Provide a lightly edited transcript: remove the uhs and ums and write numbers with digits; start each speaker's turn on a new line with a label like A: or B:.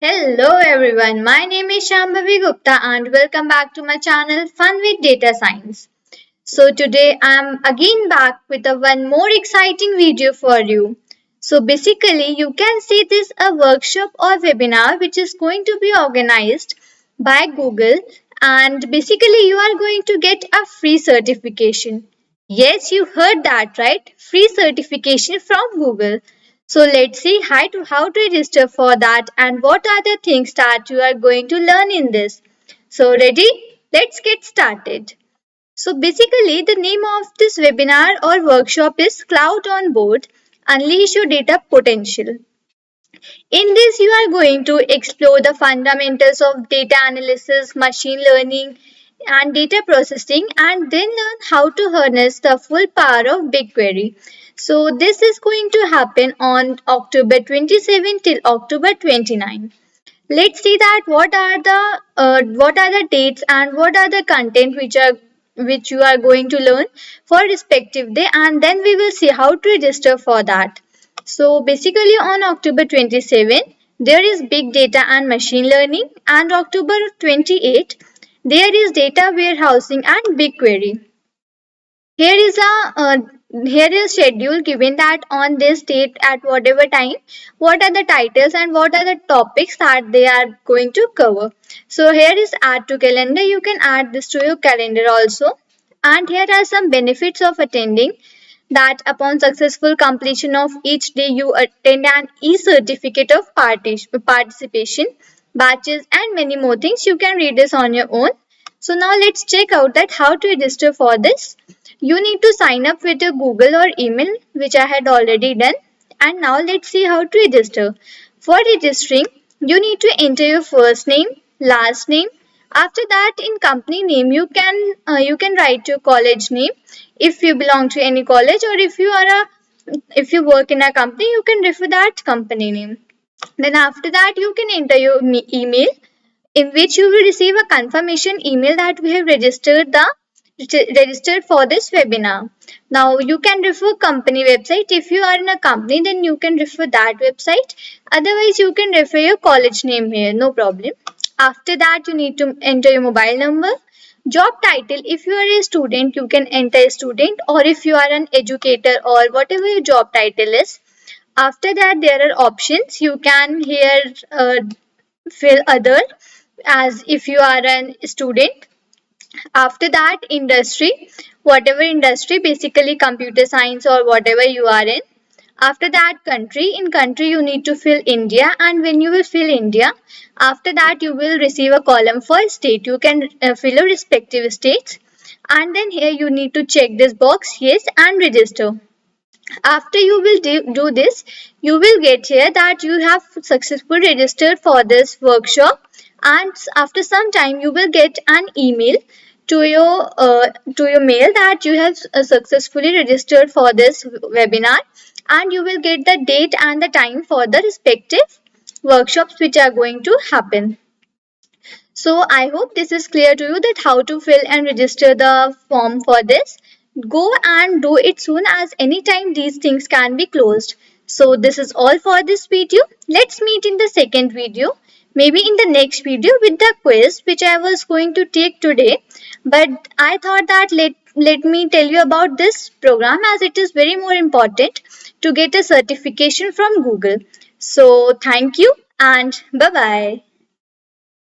A: Hello everyone, my name is Shambhavi Gupta and welcome back to my channel Fun with Data Science. So today I'm again back with a one more exciting video for you. So basically you can see this a workshop or webinar which is going to be organized by Google, and basically you are going to get a free certification. Yes, you heard that right. Free certification from Google. So let's see how to register for that and what are the things that you are going to learn in this. So ready? Let's get started. So basically the name of this webinar or workshop is Cloud on Board, Unleash Your Data Potential. In this, you are going to explore the fundamentals of data analysis, machine learning, and data processing, and then learn how to harness the full power of BigQuery. So, this is going to happen on October 27 till October 29. Let's see that what are the dates and what are the content which you are going to learn for respective day, and then we will see how to register for that. So basically on October 27 there is big data and machine learning, and October 28 there is data warehousing and BigQuery. Here is a schedule given that on this date at whatever time, what are the titles and what are the topics that they are going to cover. So here is add to calendar. You can add this to your calendar also. And here are some benefits of attending, that upon successful completion of each day you attend an e-certificate of participation, batches and many more things. You can read this on your own. So now let's check out that how to register for this. You need to sign up with your Google or email, which I had already done. And now let's see how to register. For registering, you need to enter your first name, last name. After that, in company name, you can write your college name if you belong to any college, or if you work in a company, you can refer that company name. Then after that, you can enter your email, in which you will receive a confirmation email that we have registered for this webinar. Now you can refer company website. If you are in a company, then you can refer that website. Otherwise, you can refer your college name here, no problem. After that, you need to enter your mobile number. Job title, if you are a student, you can enter student, or if you are an educator or whatever your job title is. After that, there are options. You can here fill other, as if you are an student. After that, industry, whatever industry, basically computer science or whatever you are in. After that, country, in country you need to fill India, and when you will fill India, after that you will receive a column for state. You can fill your respective states, and then here you need to check this box yes and register. After you will do this, you will get here that you have successfully registered for this workshop, and after some time you will get an email to your mail that you have successfully registered for this webinar, and you will get the date and the time for the respective workshops which are going to happen. So I hope this is clear to you that how to fill and register the form for this. Go and do it soon, as anytime these things can be closed. So this is all for this video. Let's meet in the second video. Maybe in the next video with the quiz which I was going to take today. But I thought that let me tell you about this program, as it is very more important to get a certification from Google. So thank you and bye bye.